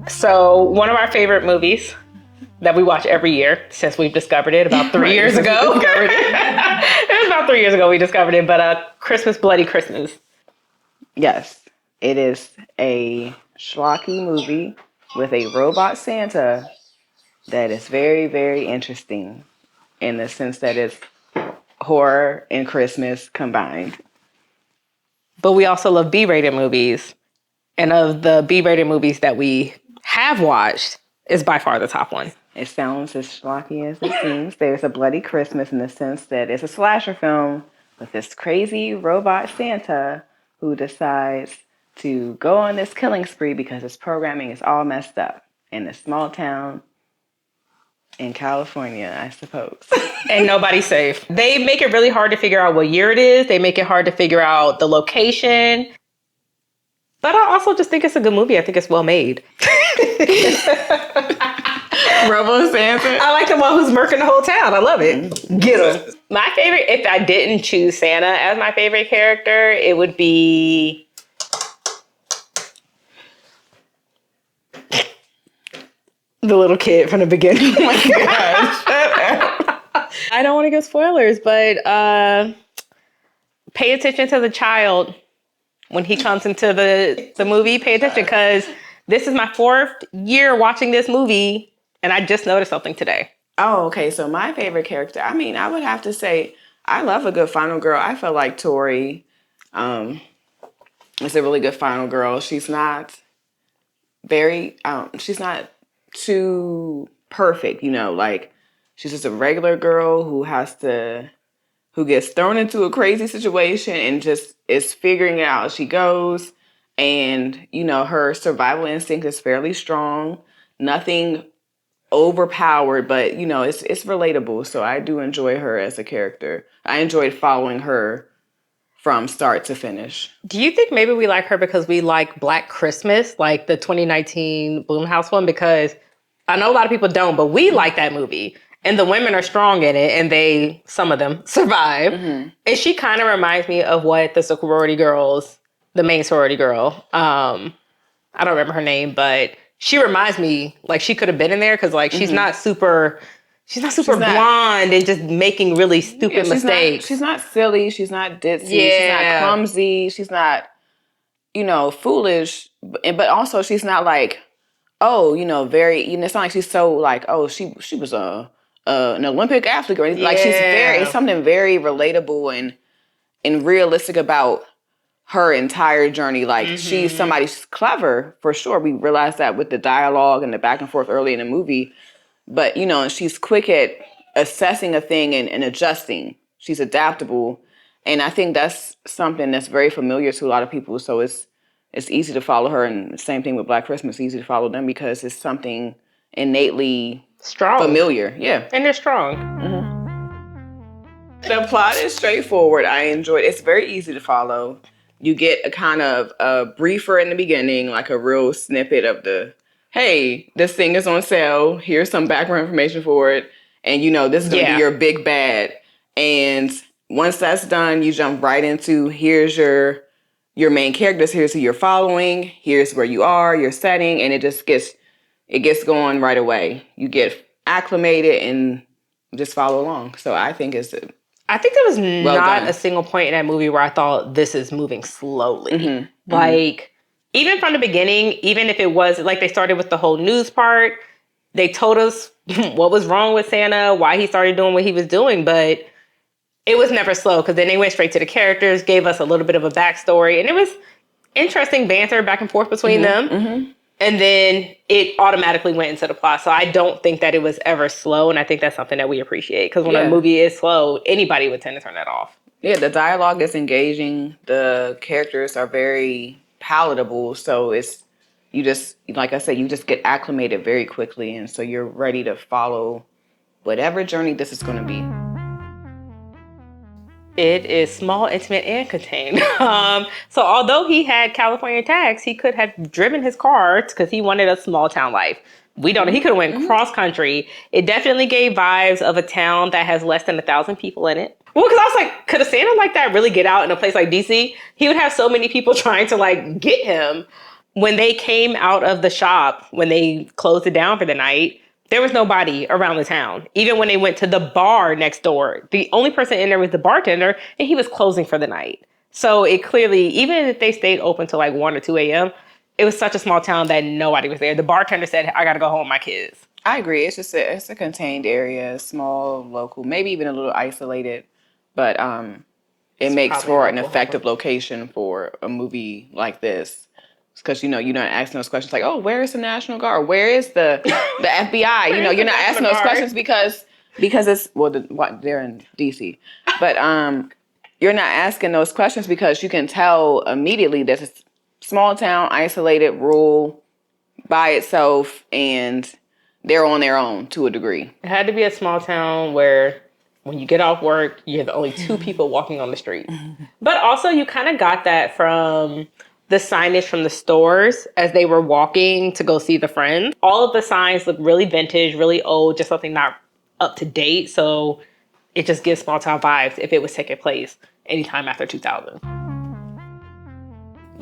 So one of our favorite movies that we watch every year since we've discovered it about 3 years ago. It was about 3 years ago we discovered it, but Christmas, Bloody Christmas. Yes, it is a schlocky movie with a robot Santa that is very, very interesting in the sense that it's horror and Christmas combined. But we also love B-rated movies. And of the B-rated movies that we have watched, is by far the top one. It sounds as schlocky as it seems. There's a Bloody Christmas in the sense that it's a slasher film with this crazy robot Santa who decides to go on this killing spree because his programming is all messed up in a small town in California, I suppose. And nobody's safe. They make it really hard to figure out what year it is. They make it hard to figure out the location. But I also just think it's a good movie. I think it's well made. Robo Santa. I like the one who's murking the whole town. I love it. Get him. My favorite, if I didn't choose Santa as my favorite character, it would be... the little kid from the beginning. Oh my gosh. Shut up. I don't want to give spoilers, but pay attention to the child when he comes into the movie. Pay attention, because this is my 4th year watching this movie, and I just noticed something today. Oh, okay. So my favorite character, I mean, I would have to say, I love a good final girl. I feel like Tori is a really good final girl. She's not she's not too perfect, you know, like she's just a regular girl who gets thrown into a crazy situation and just is figuring it out as she goes. And, you know, her survival instinct is fairly strong. Nothing overpowered, but, you know, it's relatable. So I do enjoy her as a character. I enjoyed following her from start to finish. Do you think maybe we like her because we like Black Christmas, like the 2019 Blumhouse one? Because I know a lot of people don't, but we like that movie. And the women are strong in it, and some of them survive. Mm-hmm. And she kind of reminds me of what the sorority girls, the main sorority girl, I don't remember her name, but she reminds me, like, she could have been in there, because, like, she's not super blonde and just making really stupid mistakes. She's not silly. She's not ditzy. Yeah. She's not clumsy. She's not, you know, foolish. But also she's not like, oh, you know, very, you know, it's not like she's so like, oh, she was an Olympic athlete or anything. Yeah. Like, it's something very relatable and realistic about her entire journey. Like, she's clever, for sure. We realized that with the dialogue and the back and forth early in the movie. But, you know, she's quick at assessing a thing and adjusting. She's adaptable. And I think that's something that's very familiar to a lot of people. So it's easy to follow her. And the same thing with Black Christmas, easy to follow them because it's something innately strong, familiar. Yeah. And they're strong. Mm-hmm. The plot is straightforward. I enjoyed it. It's very easy to follow. You get a kind of a briefer in the beginning, like a real snippet of hey, this thing is on sale. Here's some background information for it. And, you know, this is going to be your big bad. And once that's done, you jump right into, here's your main characters. Here's who you're following. Here's where you are, your setting. And it gets going right away. You get acclimated and just follow along. So I think there was not a single point in that movie where I thought this is moving slowly. Mm-hmm. Like, even from the beginning, even if it was, like, they started with the whole news part, they told us what was wrong with Santa, why he started doing what he was doing, but it was never slow, because then they went straight to the characters, gave us a little bit of a backstory, and it was interesting banter back and forth between them, and then it automatically went into the plot. So I don't think that it was ever slow, and I think that's something that we appreciate, because when a movie is slow, anybody would tend to turn that off. Yeah, the dialogue is engaging, the characters are very palatable, so you just get acclimated very quickly, and so you're ready to follow whatever journey this is going to be. It is small, intimate, and contained. So although he had California tax, he could have driven his car because he wanted a small town life. We don't know. He could have went cross country. It definitely gave vibes of a town that has less than 1,000 people in it. Well, because I was like, could a Santa like that really get out in a place like DC? He would have so many people trying to, like, get him. when they came out of the shop, when they closed it down for the night, there was nobody around the town. Even when they went to the bar next door, the only person in there was the bartender, and he was closing for the night. So it clearly, even if they stayed open till like 1 or 2 a.m., it was such a small town that nobody was there. The bartender said, I got to go home with my kids. I agree. It's just it's a contained area, small, local, maybe even a little isolated, but it makes for an effective location for a movie like this. Because, you're not asking those questions like, oh, where is the National Guard? Where is the FBI? You're not asking those questions because it's, they're in D.C. But you're not asking those questions because you can tell immediately that it's small town, isolated, rural, by itself, and they're on their own to a degree. It had to be a small town where when you get off work, you're the only two people walking on the street. But also you kind of got that from the signage from the stores as they were walking to go see the friends. All of the signs look really vintage, really old, just something not up to date. So it just gives small town vibes if it was taking place anytime after 2000.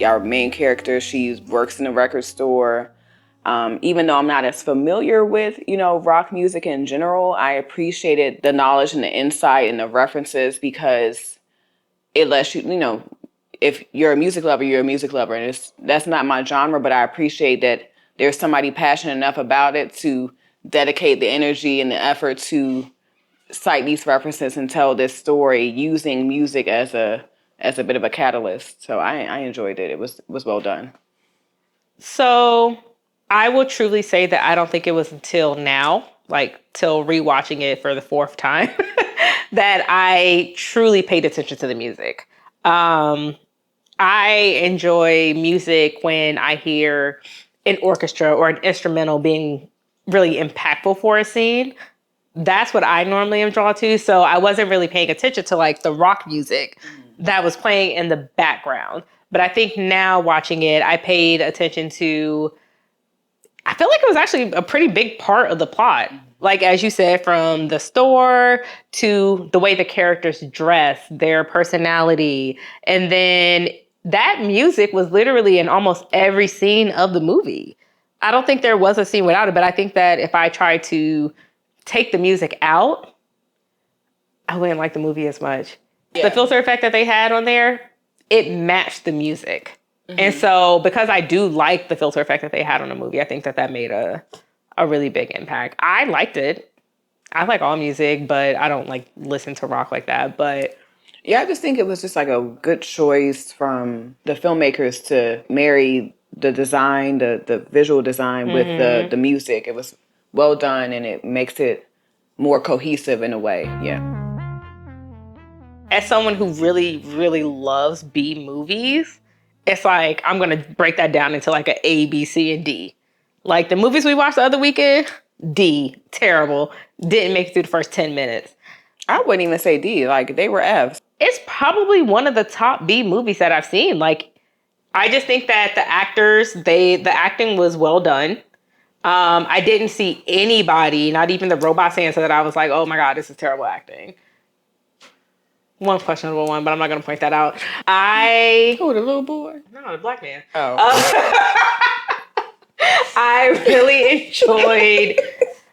Our main character, she works in a record store. Even though I'm not as familiar with, rock music in general, I appreciated the knowledge and the insight and the references because it lets you, if you're a music lover, you're a music lover. And that's not my genre, but I appreciate that there's somebody passionate enough about it to dedicate the energy and the effort to cite these references and tell this story using music as a bit of a catalyst. So I enjoyed it. It was well done. So I will truly say that I don't think it was until now, like till rewatching it for the 4th time, that I truly paid attention to the music. I enjoy music when I hear an orchestra or an instrumental being really impactful for a scene. That's what I normally am drawn to. So I wasn't really paying attention to like the rock music that was playing in the background. But I think now watching it, I paid attention to, I feel like it was actually a pretty big part of the plot. Like, as you said, from the store to the way the characters dress, their personality. And then that music was literally in almost every scene of the movie. I don't think there was a scene without it, but I think that if I tried to take the music out, I wouldn't like the movie as much. Yeah. The filter effect that they had on there, it matched the music. Mm-hmm. And so because I do like the filter effect that they had on the movie, I think that made a really big impact. I liked it. I like all music, but I don't like listen to rock like that. But yeah, I just think it was just like a good choice from the filmmakers to marry the design, the visual design with the music. It was well done and it makes it more cohesive in a way. Yeah. As someone who really, really loves B movies, it's like I'm going to break that down into like an A, B, C, and D. Like the movies we watched the other weekend, D, terrible. Didn't make it through the first 10 minutes. I wouldn't even say D, like they were Fs. It's probably one of the top B movies that I've seen. Like, I just think that the actors, the acting was well done. I didn't see anybody, not even the robot Santa, that I was like, oh my God, this is terrible acting. One questionable one, but I'm not going to point that out. Who, the little boy? No, the black man. Oh. I really enjoyed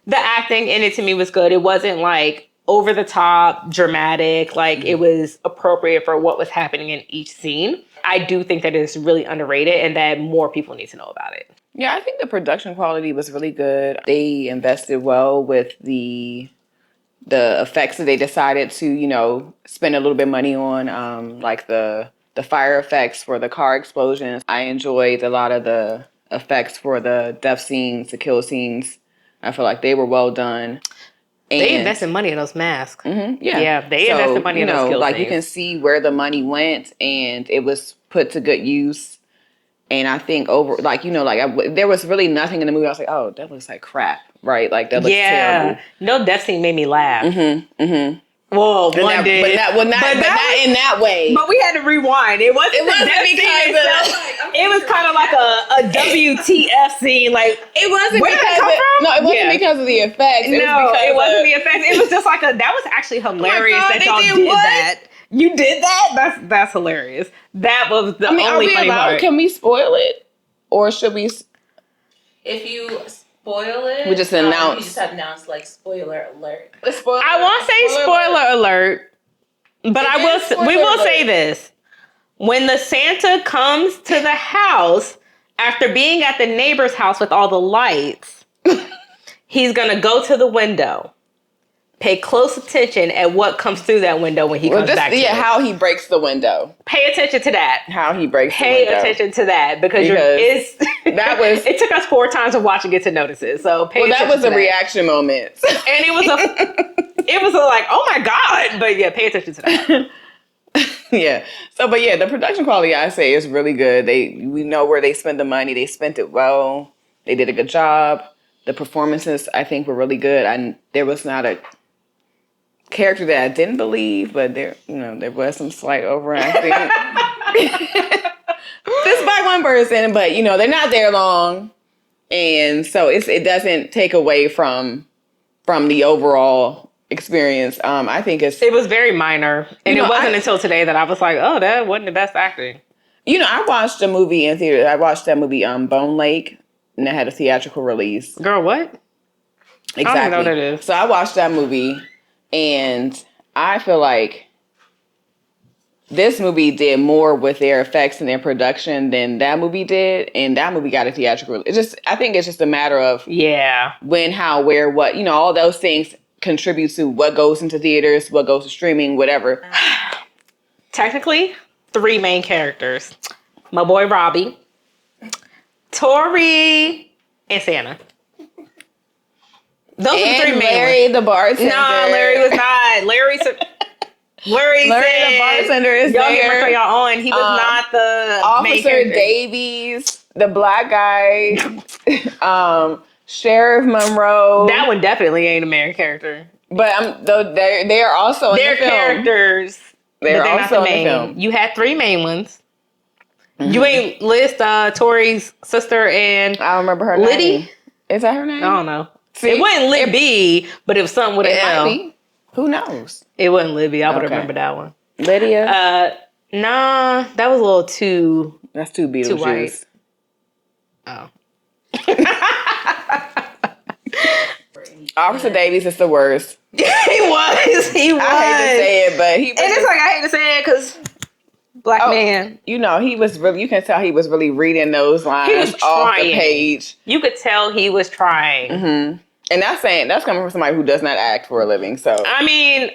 the acting in it. To me was good. It wasn't like over the top, dramatic. Like it was appropriate for what was happening in each scene. I do think that it's really underrated and that more people need to know about it. Yeah, I think the production quality was really good. They invested well with the effects that they decided to, spend a little bit of money on, like the fire effects for the car explosions. I enjoyed a lot of the effects for the death scenes, the kill scenes. I feel like they were well done. And they invested money in those masks. Mm-hmm, yeah. They invested money in those kill scenes. You can see where the money went and it was put to good use. And I think there was really nothing in the movie. I was like, oh, that looks like crap, right? Like that looks terrible. No death scene made me laugh. Mm-hmm, mm-hmm. Whoa, one did. But not in that way. But we had to rewind. It wasn't it was kind of like a WTF scene. Like it wasn't because of the effects. It wasn't the effects. It was just like that was actually hilarious that y'all did that. You did that? That's hilarious. That was the only funny part. Can we spoil it? Or should we? If you spoil it, we just announce. You just announce like spoiler alert. I won't say spoiler alert, but we will say this. When the Santa comes to the house after being at the neighbor's house with all the lights, he's going to go to the window. Pay close attention at what comes through that window when he comes back to it. How he breaks the window. Pay attention to that. How he breaks the window. Pay attention to that because it took us 4 times of watching it to notice it. So that was a reaction moment. And it was like, oh my God. But yeah, pay attention to that. Yeah. So, but yeah, the production quality, I say, is really good. We know where they spent the money. They spent it well. They did a good job. The performances, I think, were really good. There was not a character that I didn't believe, but there was some slight overacting. Just by one person, but they're not there long, and so it doesn't take away from the overall experience. I think it was very minor, and it wasn't until today that I was like, oh, that wasn't the best acting. I watched a movie in theater. I watched that movie, Bone Lake, and it had a theatrical release. Girl, what? Exactly. I don't know what it is. So I watched that movie. And I feel like this movie did more with their effects and their production than that movie did. And that movie got a theatrical. I think it's just a matter of when, how, where, what, all those things contribute to what goes into theaters, what goes to streaming, whatever. Technically, 3 main characters. My boy Robbie, Tori, and Santa. Those are the 3 main Larry, ones. The bartender. No, Larry was not. Larry said, the bartender is y'all there. Y'all on. He was not the Officer Davies, the black guy, Sheriff Monroe. That one definitely ain't a main character. But they are also in the film. They're characters. They're also not the main. In the film. You had 3 main ones. Mm-hmm. You ain't list Tori's sister and I don't remember her Liddy? name. Is that her name? I don't know. See, it wasn't Libby, but it was something with an L. Who knows? It wasn't Libby. I would remember that one. Lydia? Nah, that was a little too... That's too Beetlejuice. Oh. Officer Davies is the worst. He was. He was. I hate to say it, but he... And it's like, I hate to say it because... Black man. He was really, you can tell he was really reading those lines off the page. You could tell he was trying. Mm-hmm. And that's coming from somebody who does not act for a living. So, I mean,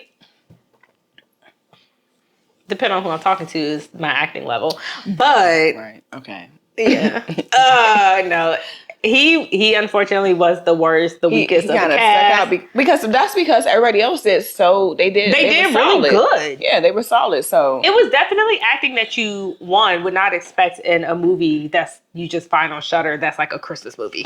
depending on who I'm talking to is my acting level. But. Right. Okay. Yeah. No. He unfortunately was the worst, the weakest of the cast. Because everybody else did so. They did really good. Yeah, they were solid. So it was definitely acting that you would not expect in a movie that's you just find on Shudder that's like a Christmas movie.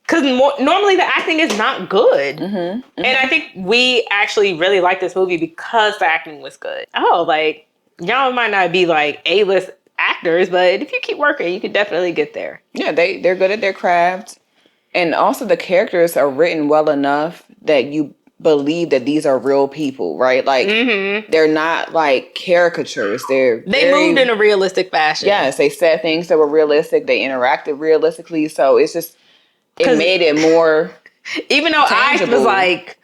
Because normally the acting is not good. Mm-hmm, mm-hmm. And I think we actually really liked this movie because the acting was good. Oh, like y'all might not be like A-list actors, but if you keep working, you can definitely get there. Yeah, they're good at their craft. And also the characters are written well enough that you believe that these are real people, right? Like they're not like caricatures. They moved in a realistic fashion. Yes, they said things that were realistic. They interacted realistically. So it made it more even though tangible. I was like,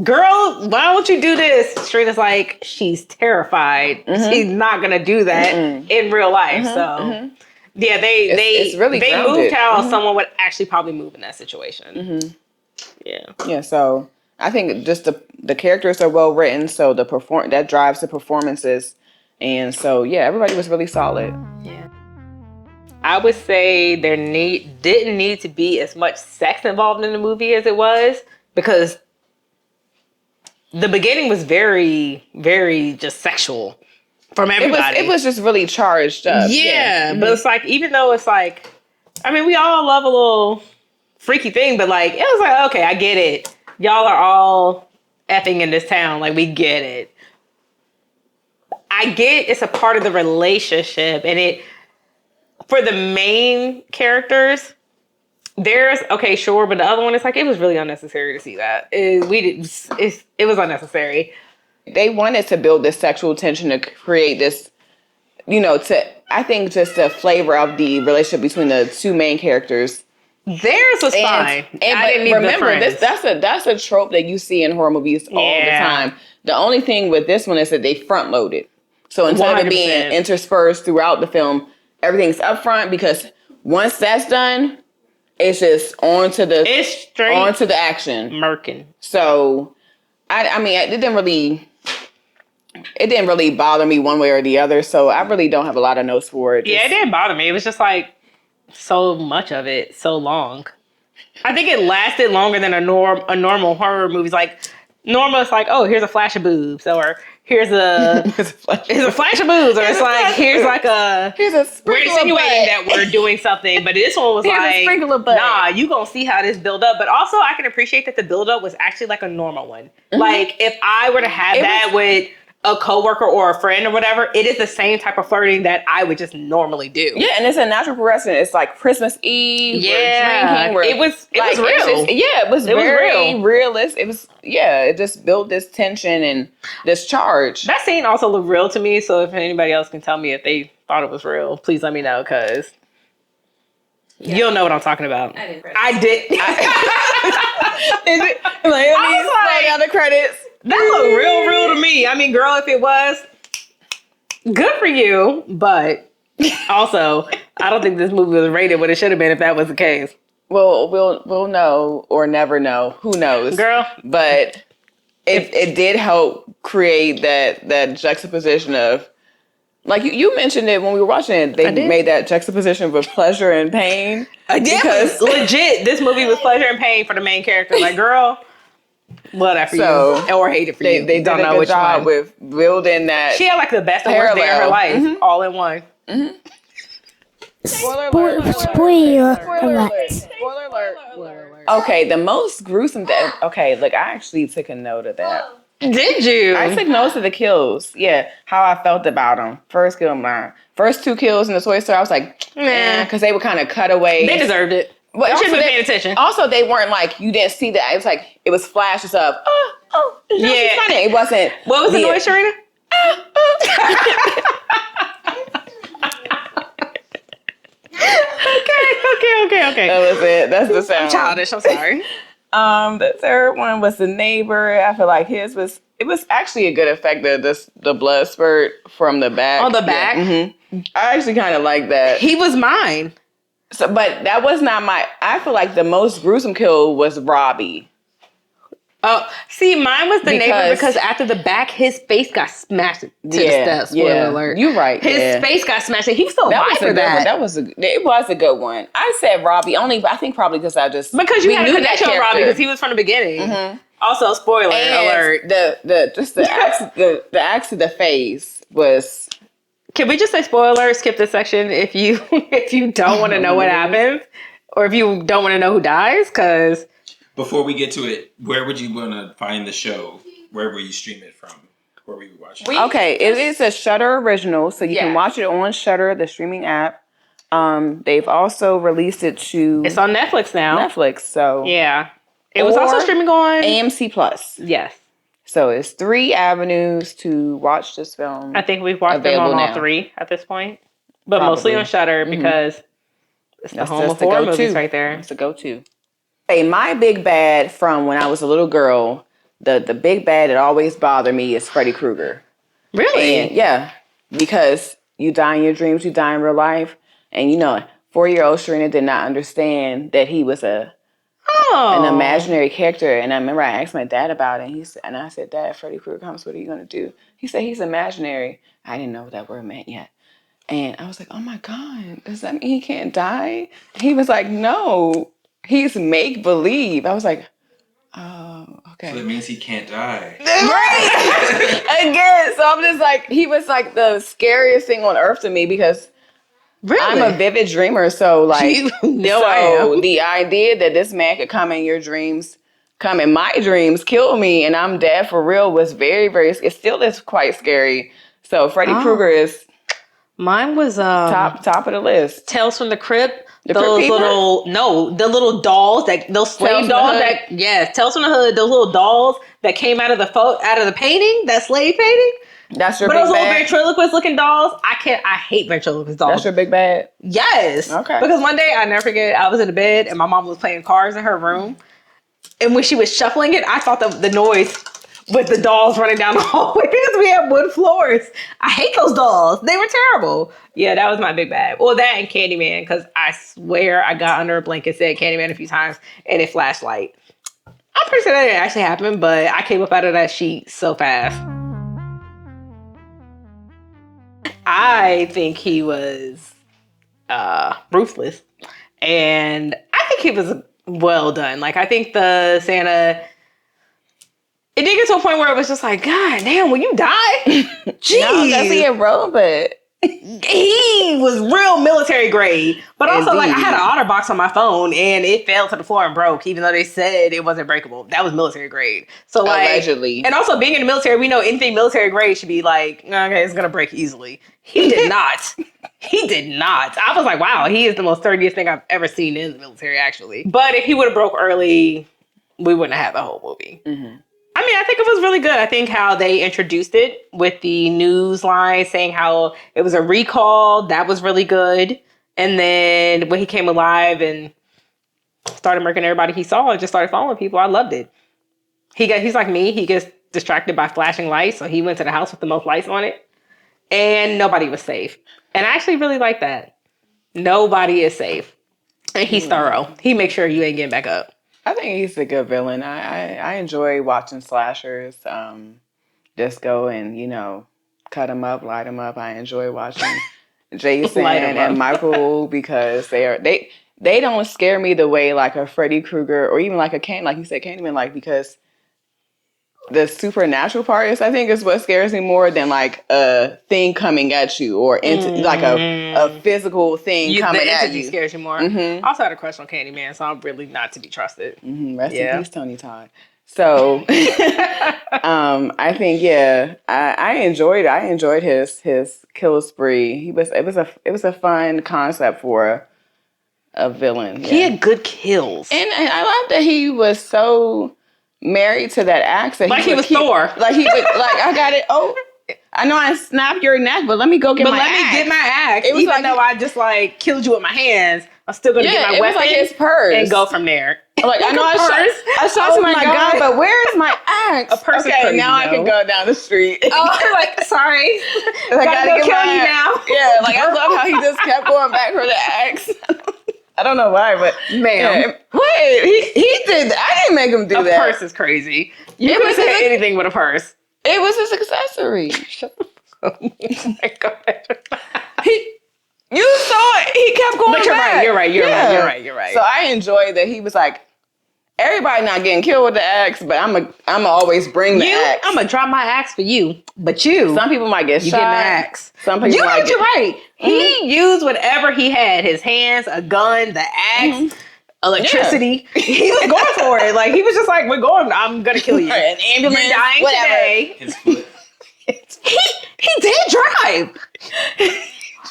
girl, why don't you do this? Sharina's like, she's terrified. Mm-hmm. She's not gonna do that in real life. So yeah, it's really they moved how someone would actually probably move in that situation. Mm-hmm. Yeah. So I think just the characters are well written, so that drives the performances, and so yeah, everybody was really solid. Yeah. I would say there didn't need to be as much sex involved in the movie as it was, because the beginning was very, very just sexual from everybody. It was just really charged up. Yeah, but it's like, even though it's like, I mean, we all love a little freaky thing, but like, it was like, okay, I get it. Y'all are all effing in this town. Like, we get it. I get it's a part of the relationship, and for the main characters, there's okay, sure, but the other one is like, it was really unnecessary to see that. It was unnecessary. They wanted to build this sexual tension to create this, to I think just the flavor of the relationship between the two main characters. Theirs was fine. And I didn't need remember, the friends. that's a trope that you see in horror movies all the time. The only thing with this one is that they front loaded. So instead of it being 100%. interspersed throughout the film, everything's up front because once that's done, it's just onto the action. Merkin. So I mean, it didn't really bother me one way or the other. So I really don't have a lot of notes for it. Yeah, it didn't bother me. It was just like so much of it, so long. I think it lasted longer than a normal horror movie. Like normal, it's like, oh, here's a flash of boobs, or here's a flash of boobs, or it's like here's a sprinkle we're insinuating that we're doing something, but this one was like, nah, you gonna see how this build up. But also, I can appreciate that the build up was actually like a normal one. Mm-hmm. Like if I were to have with a coworker or a friend or whatever, it is the same type of flirting that I would just normally do. Yeah, and it's a natural progression. It's like Christmas Eve. Yeah, it was real. It was very realistic. It was, it just built this tension and this charge. That scene also looked real to me. So if anybody else can tell me if they thought it was real, please let me know, because you'll know what I'm talking about. I did. Is it? Like, I was like, down the credits. That looked real to me. I mean, girl, if it was, good for you. But also, I don't think this movie was rated what it should have been if that was the case. Well, we'll know or never know. Who knows? Girl. But it did help create that juxtaposition of, like you mentioned it when we were watching it, they made that juxtaposition with pleasure and pain. I did. Because legit, this movie was pleasure and pain for the main character. Like, girl, love that for you. Or hate it for you. They don't know which job with building that. She had like the best and worst day of her life, all in one. Mm-hmm. Spoiler alert. Okay, the most gruesome death. Okay, look, I actually took a note of that. Did you? I took notes of the kills. Yeah, how I felt about them. First kill, mine. First two kills in the toy store, I was like, because they were kind of cutaways. They deserved it. But you should have been paying attention. Also, they weren't like, you didn't see that. It was like, it was flashes of, she's funny. It wasn't. What was the noise, Sharina? Okay. That was it. That's the sound. I'm childish. I'm sorry. The third one was the neighbor. I feel like it was actually a good effect, the blood spurt from the back. On the back? Yeah. Mm-hmm. I actually kind of like that. He was mine. So, but that was not I feel like the most gruesome kill was Robbie. Oh, see, mine was the neighbor because after the back, his face got smashed to the steps. Spoiler alert. You're right. His face got smashed. He was still alive for that. It was a good one. I said Robbie only, I think probably because because you had a connection with Robbie because he was from the beginning. Mm-hmm. Also, spoiler alert. The axe to the face was. Can we just say spoiler alert? Skip this section if you don't want to know what happens, or if you don't want to know who dies, because. Before we get to it, where would you want to find the show? Where will you stream it from? Where will you watch it? Okay, it is a Shudder original, so you can watch it on Shudder, the streaming app. They've also released it to... It's on Netflix now. Netflix, so... Yeah. It was also streaming on... AMC Plus. Yes. So it's 3 avenues to watch this film. I think we've watched them on all 3 at this point. But mostly on Shudder because it's the home of horror movies right there. It's a go-to. Hey, my big bad from when I was a little girl, the big bad that always bothered me is Freddy Krueger. Really? And, yeah, because you die in your dreams, you die in real life. And 4-year-old Sharina did not understand that he was an imaginary character. And I remember I asked my dad about it. And I said, Dad, Freddy Krueger comes, what are you going to do? He said, he's imaginary. I didn't know what that word meant yet. And I was like, oh my God, does that mean he can't die? He was like, no. He's make-believe. I was like, oh, okay. So that means he can't die. Right! Again, so I'm just like, he was like the scariest thing on earth to me because I'm a vivid dreamer. So like, I am. The idea that this man could come in your dreams, come in my dreams, kill me, and I'm dead for real was very, very, it still is quite scary. So Freddy Krueger is... Mine was... top of the list. Tales from the Crypt. Those the little dolls those slave dolls Tales from the Hood, those little dolls that came out of the painting, that slave painting. That's your But big those little bad? ventriloquist looking dolls, I hate ventriloquist dolls. That's your big bad? Yes. Okay. Because one day, I never forget, I was in the bed and my mom was playing cards in her room. And when she was shuffling it, I thought the noise with the dolls running down the hallway because we have wood floors. I hate those dolls. They were terrible. Yeah, that was my big bad. Well, that and Candyman, because I swear I got under a blanket, said Candyman a few times, and it flashed light. I'm pretty sure that didn't actually happen, but I came up out of that sheet so fast. I think he was ruthless, and I think he was well done. Like, I think the Santa, it did get to a point where it was just like, God damn, will you die? Jeez. No, because he a robot. He was real military grade. But also, like, I had an OtterBox on my phone and it fell to the floor and broke, even though they said it wasn't breakable. That was military grade. So, like, Allegedly. And also, being in the military, we know anything military grade should be like, okay, it's gonna break easily. He did not. He did not. I was like, wow, he is the most sturdiest thing I've ever seen in the military, actually. But if he would have broke early, we wouldn't have had the whole movie. Mm-hmm. I mean, I think it was really good. I think how they introduced it with the news line saying how it was a recall, that was really good. And then when he came alive and started murking everybody he saw and just started following people, I loved it. He's like me. He gets distracted by flashing lights, so he went to the house with the most lights on it. And nobody was safe. And I actually really like that. Nobody is safe. And he's thorough. He makes sure you ain't getting back up. I think he's a good villain. I enjoy watching slashers. Just go and, you know, cut him up, light him up. I enjoy watching Jason and Michael because they don't scare me the way like a Freddy Krueger or even like like you said, Candyman, like, because the supernatural part is, I think, is what scares me more than like a thing coming at you or like a physical thing coming at you. Scares you more. Mm-hmm. I also had a crush on Candyman, so I'm really not to be trusted. Mm-hmm. Rest in peace, Tony Todd. So, I think I enjoyed his kill spree. It was a fun concept for a villain. He had good kills, and I love that he was so married to that axe. Like he was Thor. Like he would like, I got it. Oh, I know I snapped your neck, but let me go get my axe. Let me get my axe. It was Even though I just like killed you with my hands, I'm still gonna get my weapon like his purse and go from there. Like I know I shot Oh my gun, but where is my axe? A purse is okay, crazy, now I can go down the street. Oh, like sorry, I gotta go kill you now. Yeah, like I love how he just kept going back for the axe. I don't know why, but ma'am, wait, he did. I didn't make him do that. A purse is crazy. You could say anything with a purse. It was his accessory. Oh my God. You saw it. He kept going back. You're right. So I enjoyed that he was like, everybody not getting killed with the axe, but I'm always bring the axe. I'm gonna drop my axe for you, but you. Some people might get shot. Get an axe. Some people might get. You're right. Mm-hmm. He used whatever he had: his hands, a gun, the axe, electricity. Yeah. He was going for it. Like he was just like, "We're going. I'm gonna kill you." An ambulance, you're dying whatever. today. His foot. He did drive.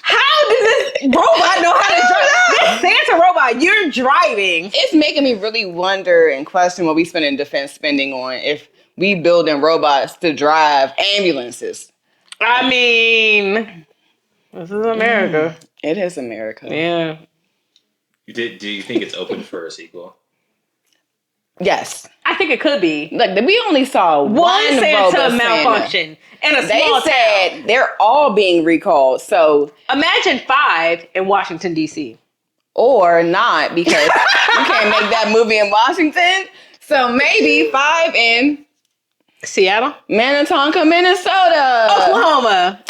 How does this robot know how to drive? This Santa robot, you're driving. It's making me really wonder and question what we spend in defense spending on if we building robots to drive ambulances. I mean, this is America. It is America. Yeah. Do you think it's open for a sequel? Yes. I think it could be. Like we only saw one Santa malfunction in a small town. They're all being recalled. So imagine 5 in Washington, D.C. Or not, because you can't make that movie in Washington. So maybe 5 in Seattle, Minnetonka, Minnesota, Oklahoma.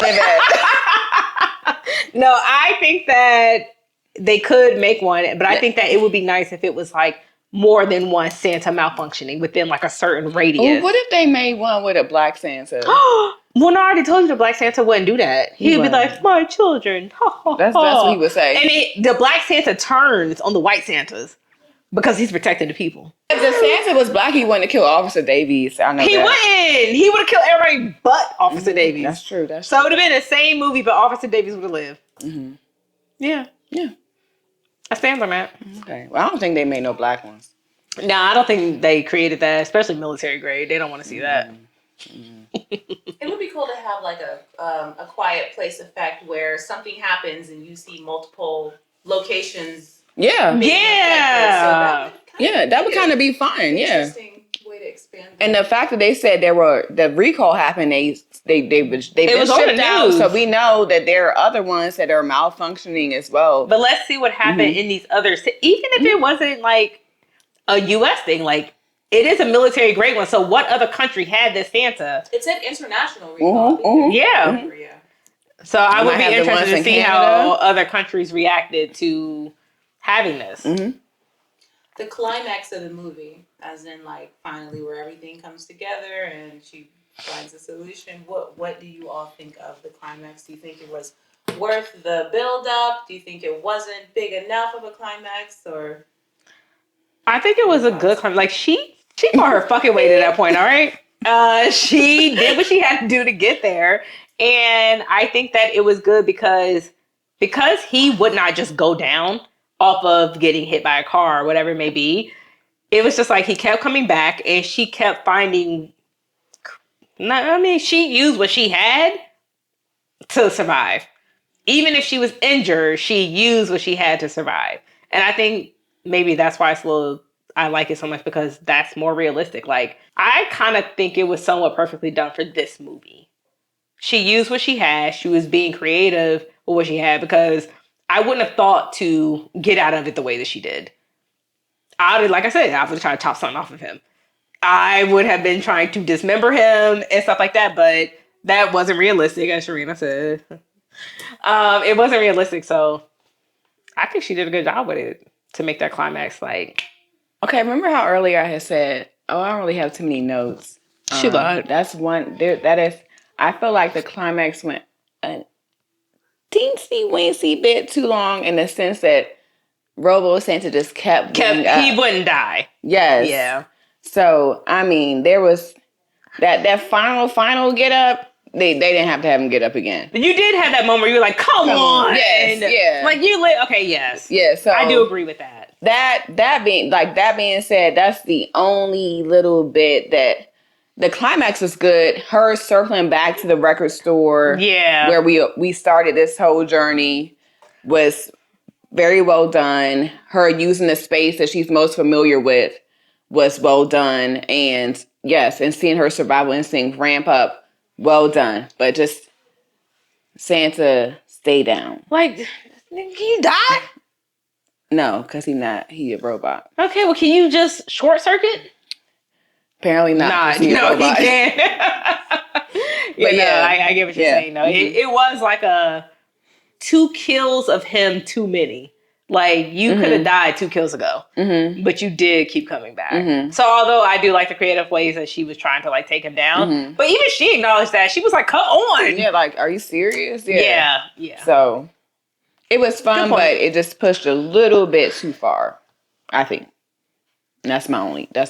No, I think that they could make one, but I think that it would be nice if it was like more than one Santa malfunctioning within like a certain radius. Ooh, what if they made one with a black Santa? Well, no, I already told you the black Santa wouldn't do that. He'd be like, my children. That's what he would say. And the black Santa turns on the white Santas because he's protecting the people. If the Santa was black, he wouldn't have killed Officer Davies. I know he wouldn't. He would have killed everybody but Officer Davies. That's true. So it would have been the same movie, but Officer Davies would have lived. Mm-hmm. Yeah. I stand on that. Okay. Well, I don't think they made no black ones. No, I don't think they created that, especially military grade. They don't want to see that. It would be cool to have like a quiet place effect where something happens and you see multiple locations. Yeah. being affected. So That would kind of be fun. Yeah. Interesting way to expand. And the fact that they said the recall happened, they've been was shipped on the out, news. so we know that there are other ones that are malfunctioning as well. But let's see what happened in these other cities. Even if it wasn't like a U.S. thing, like it is a military grade one. So what other country had this Santa? It's an international recall. Yeah. So I would might be have the interested ones to in see Canada. how other countries reacted to having this. The climax of the movie, as in like finally where everything comes together and she finds a solution. What do you all think of the climax? Do you think it was worth the build up? Do you think it wasn't big enough of a climax? Or I think it was a good climax. Like she fought her fucking way to that point. All right. She did what she had to do to get there. And I think that it was good because he would not just go down off of getting hit by a car or whatever it may be. It was just like he kept coming back and she kept finding. She used what she had to survive. Even if she was injured, she used what she had to survive. And I think maybe that's why I like it so much because that's more realistic. Like, I kind of think it was somewhat perfectly done for this movie. She used what she had. She was being creative with what she had because I wouldn't have thought to get out of it the way that she did. Like I said, I would have tried to chop something off of him. I would have been trying to dismember him and stuff like that, but that wasn't realistic, as Sharina said. It wasn't realistic, so I think she did a good job with it to make that climax like. Okay, remember how earlier I had said, "Oh, I don't really have too many notes." She lied. That's one. That is. I feel like the climax went a teensy weensy bit too long in the sense that Robo Santa just kept getting up. He wouldn't die. Yes. Yeah. So I mean, there was that final get up. They didn't have to have him get up again. But you did have that moment where you were like, come on. Yes, yeah. Like you lit. Okay, yes. Yeah, so I do agree with that. That being said, that's the only little bit that the climax was good. Her circling back to the record store, where we started this whole journey, was very well done. Her using the space that she's most familiar with was well done, and yes, and seeing her survival instinct ramp up, well done. But just Santa, stay down. Like, can you die? No, because he a robot. Okay, well, can you just short circuit? Apparently not. He can't. But yeah, I get what you're saying. No, it was like 2 kills of him too many. Like, you could have died 2 kills ago, but you did keep coming back. So, although I do like the creative ways that she was trying to like take him down, but even she acknowledged that. She was like, "Come on!" Yeah, like, are you serious? Yeah. So it was fun, but it just pushed a little bit too far, I think. And that's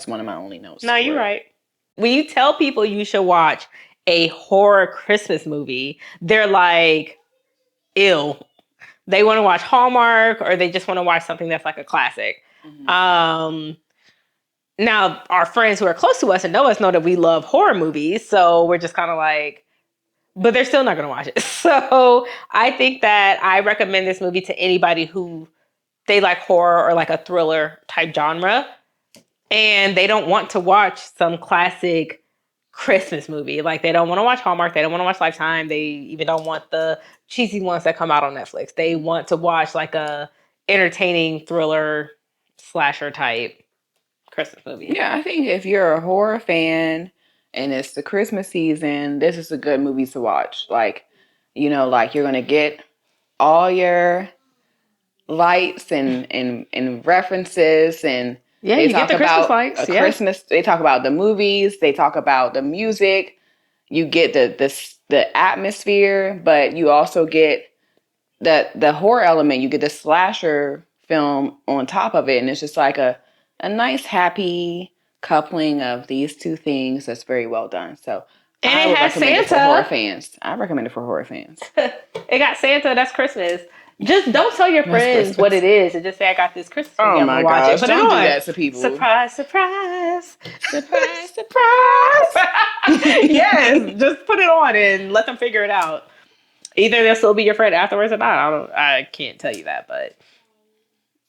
one of my only notes. No, you're right. When you tell people you should watch a horror Christmas movie, they're like, ew. They want to watch Hallmark or they just want to watch something that's like a classic. Now, our friends who are close to us and know us know that we love horror movies. So we're just kind of like, but they're still not going to watch it. So I think that I recommend this movie to anybody who they like horror or like a thriller type genre. And they don't want to watch some classic Christmas movie. Like, they don't want to watch Hallmark. They don't want to watch Lifetime. They even don't want the cheesy ones that come out on Netflix. They want to watch like a entertaining thriller slasher type Christmas movie. Yeah, I think if you're a horror fan and it's the Christmas season, this is a good movie to watch. Like, you know, like you're going to get all lights and references, and yeah, they you talk get the Christmas about lights. Christmas. They talk about the movies. They talk about the music. You get the atmosphere, but you also get the horror element. You get the slasher film on top of it, and it's just like a nice, happy coupling of these two things that's very well done. So, And I it would has recommend it for Santa. horror fans. I recommend it for horror fans. It got Santa. That's Christmas. Just don't tell your friends Christmas. what it is, and just say I got this Christmas movie. Oh I'm my gonna watch gosh! it. Put Don't it do on. that to people. Surprise, surprise, surprise, surprise. Yes, just put it on and let them figure it out. Either they'll still be your friend afterwards or not. I can't tell you that, but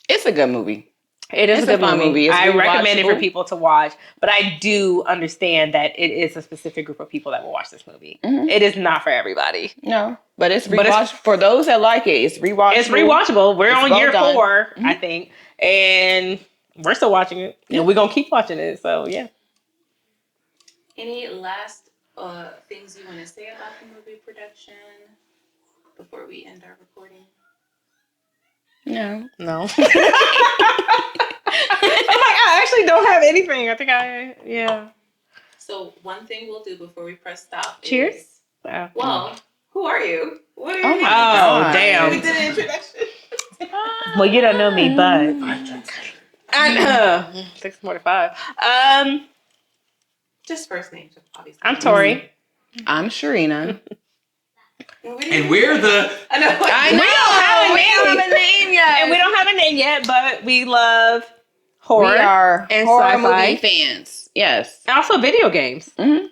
It's a good movie. it is It's a a good fun movie. movie. It's I recommend it for rewatchable. people to watch, but I do understand that it is a specific group of people that will watch this movie. Mhm. It is not for everybody. No, but it's But rewatch for those that like it. It's rewatchable. It's rewatchable. We're It's on well year done. 4, I think, and we're still watching it, and we're gonna keep watching it. So yeah. Any last things you want to say about the movie production before we end our recording? No. No. I'm like, I actually don't have anything. I think yeah. So one thing we'll do before we press stop. Cheers. Is, Wow. well, who are you? What are Oh you? my Oh, God. damn. We did an introduction. Well, you don't know me, but 6 more to 5. Just first names, obviously. I'm Tori. I'm Sharina. And we're the. I know. I We know. don't have a We name. don't have a name yet. And we don't have a name yet, but we love horror. We are and horror sci-fi. movie fans. Yes. And also video games. Mhm.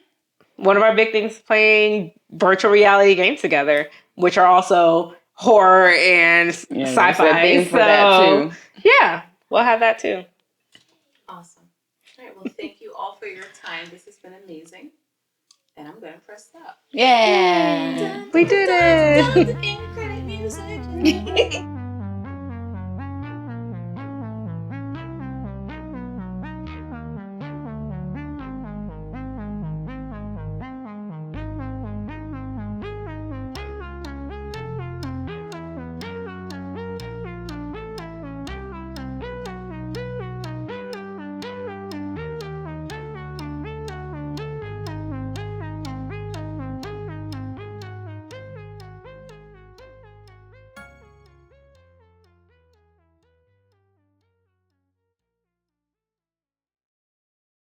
One of our big things is playing virtual reality games together, which are also horror and Yeah, sci-fi. there's a thing for that too. Yeah, we'll have that too. Awesome. All right. Well, thank you all for your time. This has been amazing. And I'm going to press stop. Yeah. We did it. End credit music.